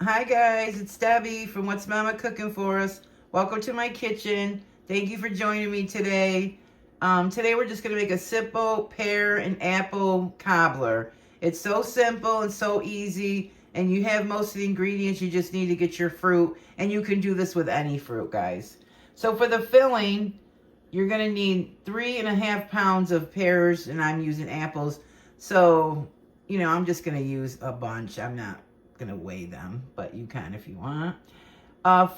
Hi guys, it's Debbie from What's Mama Cooking For Us. Welcome to my kitchen. Thank you for joining me today. Today we're just going to make a simple pear and apple cobbler. It's so simple and so easy, and you have most of the ingredients. You just need to get your fruit, and you can do this with any fruit, guys. So for the filling, you're going to need 3.5 pounds of pears, and I'm using apples. So, I'm just going to use a bunch. I'm not gonna weigh them, but you can if you want.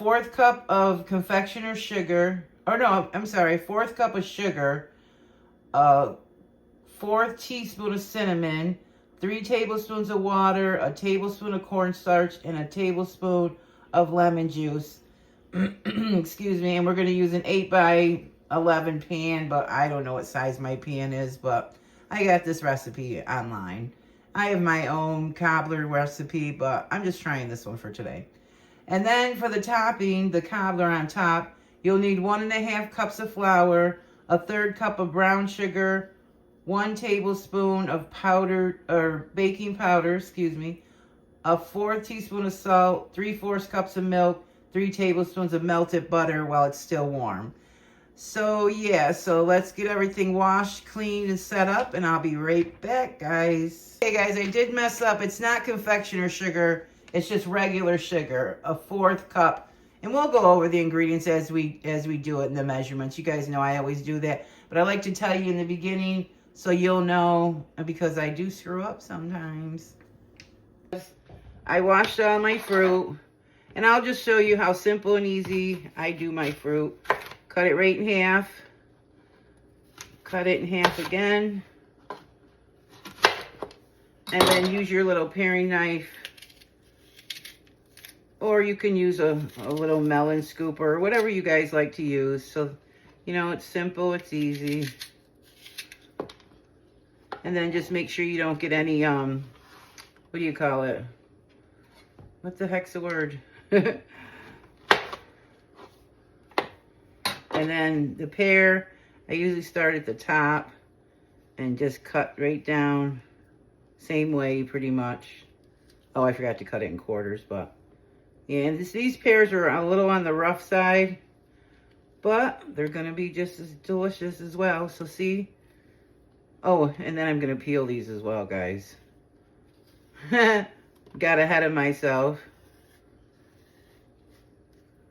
Fourth cup of confectioner sugar, or no, I'm sorry, fourth cup of sugar, fourth teaspoon of cinnamon, 3 tablespoons of water, a tablespoon of cornstarch, and a tablespoon of lemon juice. Excuse me. And we're gonna use an 8 by 11 pan, but I don't know what size my pan is, but I got this recipe online. I have my own cobbler recipe, but I'm just trying this one for today. And then for the topping, the cobbler on top, you'll need 1.5 cups of flour, a 1/3 cup of brown sugar, 1 tablespoon of baking powder, a 1/4 teaspoon of salt, 3/4 cups of milk, 3 tablespoons of melted butter while it's still warm. So let's get everything washed, cleaned, and set up, and I'll be right back, guys. Okay, guys, I did mess up. It's not confectioner sugar. It's just regular sugar, a 1/4 cup. And we'll go over the ingredients as we do it in the measurements. You guys know I always do that. But I like to tell you in the beginning so you'll know, because I do screw up sometimes. I washed all my fruit, and I'll just show you how simple and easy I do my fruit. Cut it right in half. Cut it in half again. And then use your little paring knife. Or you can use a little melon scooper, or whatever you guys like to use. So, it's simple, it's easy. And then just make sure you don't get any, what do you call it? What the heck's the word? And then the pear, I usually start at the top and just cut right down. Same way, pretty much. Oh, I forgot to cut it in quarters, but yeah, and these pears are a little on the rough side, but they're going to be just as delicious as well. So see? Oh, and then I'm going to peel these as well, guys. Got ahead of myself.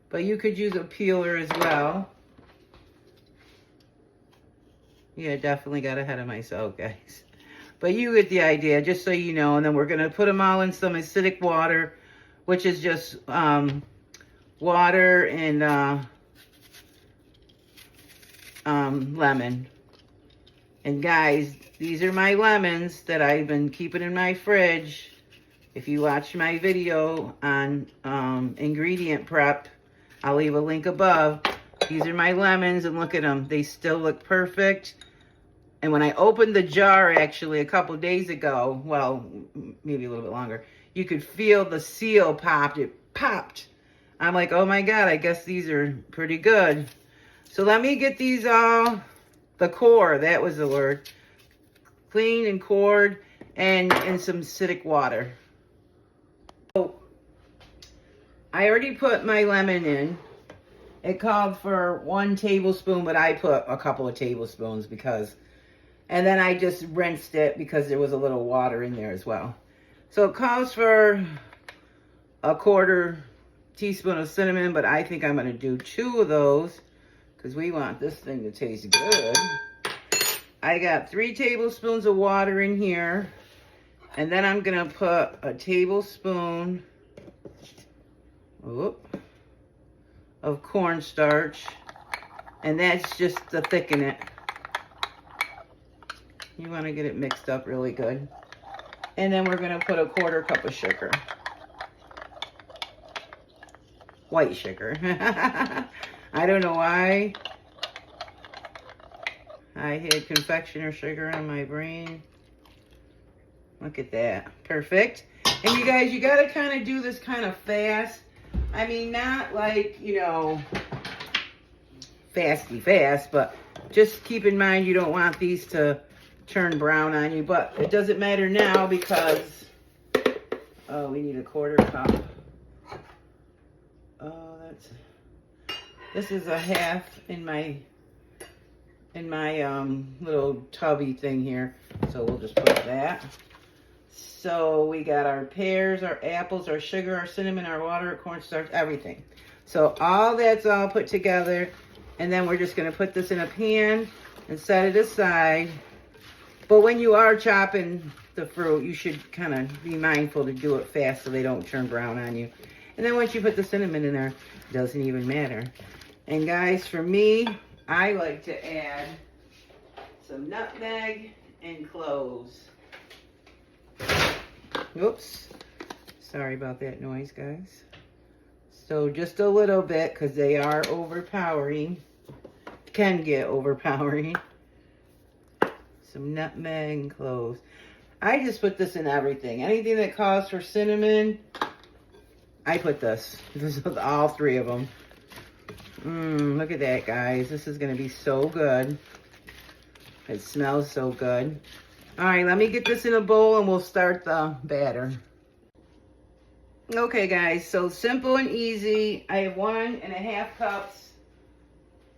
But you could use a peeler as well. Yeah, definitely got ahead of myself, guys. But you get the idea, just so you know. And then we're going to put them all in some acidic water, which is just water and lemon. And guys, these are my lemons that I've been keeping in my fridge. If you watch my video on ingredient prep, I'll leave a link above. These are my lemons, and look at them. They still look perfect. And when I opened the jar, actually, a couple days ago, well, maybe a little bit longer, you could feel the seal popped. It popped. I'm like, oh my God, I guess these are pretty good. So let me get these all, the core, that was the word, cleaned and cored, and in some acidic water. So I already put my lemon in. It called for 1 tablespoon, but I put a couple of tablespoons and then I just rinsed it because there was a little water in there as well. So it calls for a 1/4 teaspoon of cinnamon, but I think I'm going to do 2 of those because we want this thing to taste good. I got 3 tablespoons of water in here, and then I'm going to put a tablespoon of cornstarch, and that's just to thicken it. You want to get it mixed up really good. And then we're going to put a 1/4 cup of sugar. White sugar. I don't know why I had confectioner sugar on my brain. Look at that. Perfect. And you guys, you got to kind of do this kind of fast. I mean, not like, fasty fast, but just keep in mind you don't want these to turn brown on you, but it doesn't matter now because, oh, we need a 1/4 cup. This is a half in my little tubby thing here. So we'll just put that. So we got our pears, our apples, our sugar, our cinnamon, our water, our cornstarch, everything. So all that's all put together. And then we're just going to put this in a pan and set it aside. But when you are chopping the fruit, you should kind of be mindful to do it fast so they don't turn brown on you. And then once you put the cinnamon in there, it doesn't even matter. And guys, for me, I like to add some nutmeg and cloves. Oops. Sorry about that noise, guys. So just a little bit, because they are overpowering. Can get overpowering. Some nutmeg and cloves. I just put this in everything. Anything that calls for cinnamon, I put this. This is all three of them. Look at that, guys. This is going to be so good. It smells so good. All right, let me get this in a bowl and we'll start the batter. Okay, guys, so simple and easy. I have 1.5 cups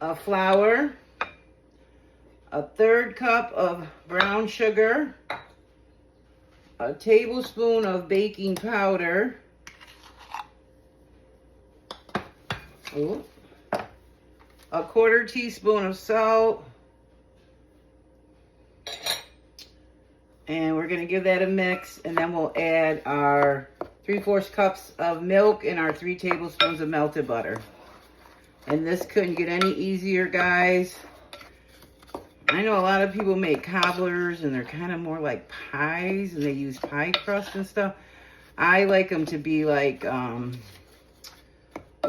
of flour, a 1/3 cup of brown sugar, a tablespoon of baking powder, a 1/4 teaspoon of salt, and we're going to give that a mix, and then we'll add our 3/4 cups of milk and our 3 tablespoons of melted butter. And this couldn't get any easier, guys. I know a lot of people make cobblers and they're kind of more like pies and they use pie crust and stuff. I like them to be like, what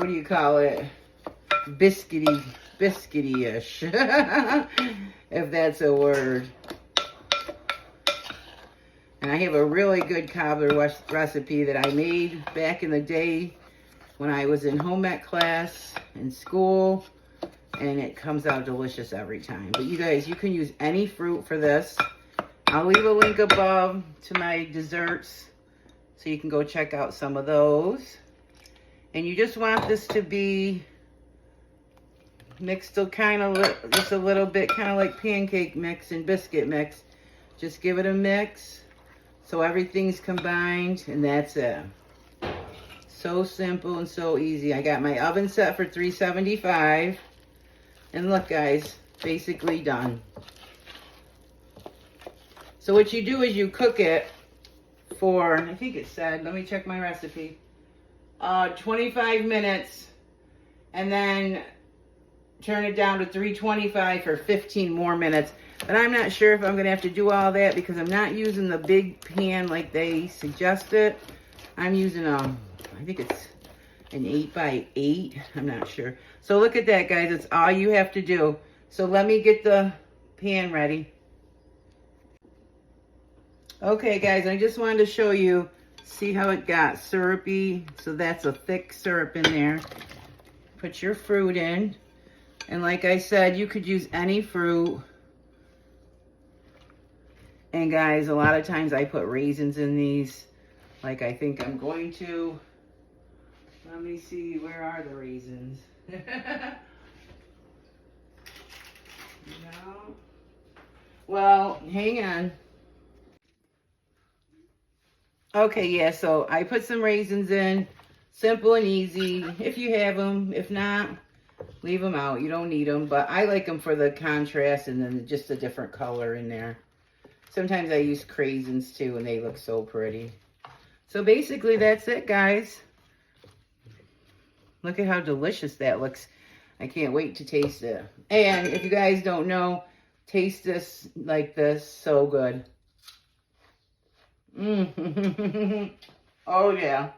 do you call it? Biscuity-ish, if that's a word. And I have a really good cobbler recipe that I made back in the day when I was in home ec class in school. And it comes out delicious every time. But you guys, you can use any fruit for this. I'll leave a link above to my desserts so you can go check out some of those. And you just want this to be mixed to kind of just a little bit, kind of like pancake mix and biscuit mix. Just give it a mix so everything's combined, and that's it. So simple and so easy. I got my oven set for 375. And look, guys, basically done. So what you do is you cook it for, I think it said, let me check my recipe, 25 minutes, and then turn it down to 325 for 15 more minutes. But I'm not sure if I'm going to have to do all that because I'm not using the big pan like they suggested. I'm using, I think it's an 8x8. I'm not sure. So look at that, guys. It's all you have to do. So let me get the pan ready. Okay, guys, I just wanted to show you, see how it got syrupy. So that's a thick syrup in there. Put your fruit in. And like I said, you could use any fruit. And guys, a lot of times I put raisins in these. Like I think I'm going to. Let me see, where are the raisins? No. Well, hang on. Okay, yeah, so I put some raisins in. Simple and easy. If you have them. If not, leave them out. You don't need them. But I like them for the contrast and then just a different color in there. Sometimes I use craisins too, and they look so pretty. So basically, that's it, guys. Look at how delicious that looks. I can't wait to taste it. And if you guys don't know, taste this like this. So good. Oh, yeah.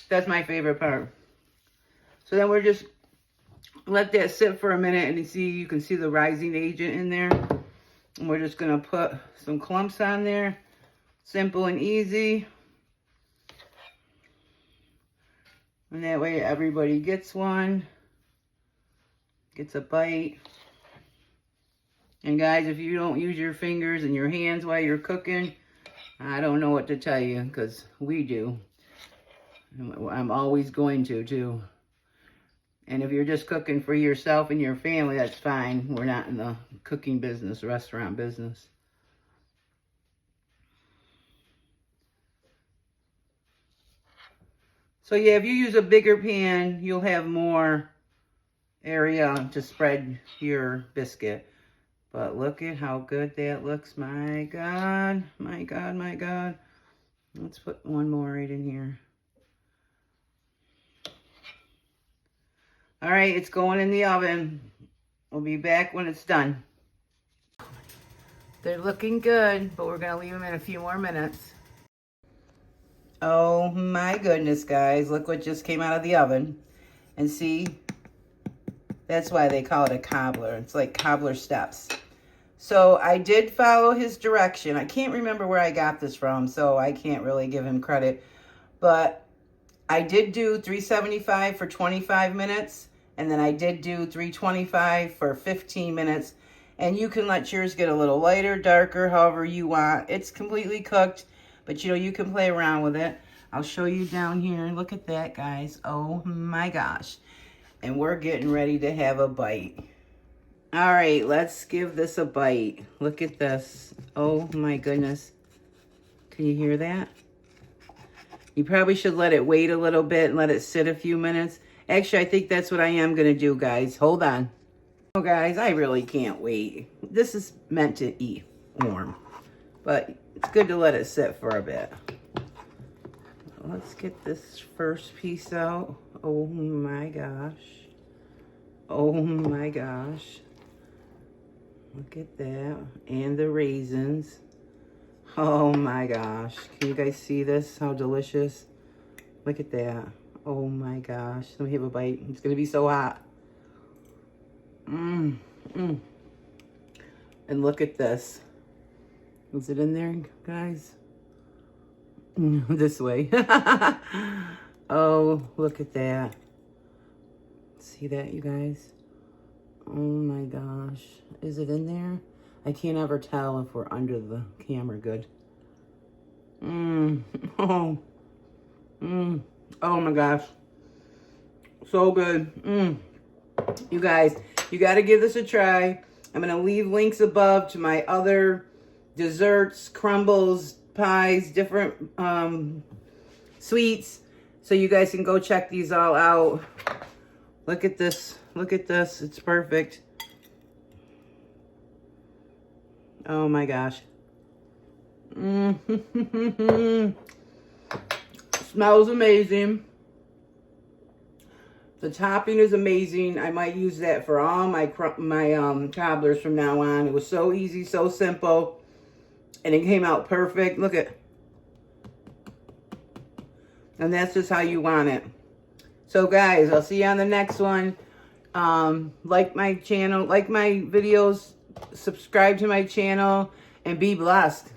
That's my favorite part. So then we're just let that sit for a minute and you can see the rising agent in there. And we're just going to put some clumps on there. Simple and easy. And that way everybody gets one. Gets a bite. And guys, if you don't use your fingers and your hands while you're cooking, I don't know what to tell you, because we do. I'm always going to, too. And if you're just cooking for yourself and your family, that's fine. We're not in the cooking business, restaurant business. So yeah, if you use a bigger pan, you'll have more area to spread your biscuit. But look at how good that looks. My God, my God, my God. Let's put one more right in here. All right, it's going in the oven. We'll be back when it's done. They're looking good, but we're going to leave them in a few more minutes. Oh my goodness, guys. Look what just came out of the oven. And see, that's why they call it a cobbler. It's like cobbler steps. So I did follow his direction. I can't remember where I got this from, so I can't really give him credit. But I did do 375 for 25 minutes. And then I did do 325 for 15 minutes. And you can let yours get a little lighter, darker, however you want. It's completely cooked, but you know, you can play around with it. I'll show you down here. Look at that, guys. Oh my gosh. And we're getting ready to have a bite. All right, let's give this a bite. Look at this. Oh my goodness. Can you hear that? You probably should let it wait a little bit and let it sit a few minutes. Actually, I think that's what I am going to do, guys. Hold on. Oh, guys, I really can't wait. This is meant to eat warm, but it's good to let it sit for a bit. Let's get this first piece out. Oh my gosh. Oh my gosh. Look at that. And the raisins. Oh my gosh. Can you guys see this? How delicious. Look at that. Oh my gosh. Let me have a bite. It's going to be so hot. And look at this. Is it in there, guys? This way. Oh, look at that. See that, you guys? Oh my gosh. Is it in there? I can't ever tell if we're under the camera good. Oh my gosh. So good. You guys, you got to give this a try. I'm going to leave links above to my other desserts, crumbles, pies, different sweets. So you guys can go check these all out. Look at this. Look at this. It's perfect. Oh my gosh. Smells amazing. The topping is amazing. I might use that for all my cobblers from now on. It was so easy, so simple, and it came out perfect. Look at, and that's just how you want it. So guys, I'll see you on the next one. Like my channel, like my videos, subscribe to my channel, and be blessed.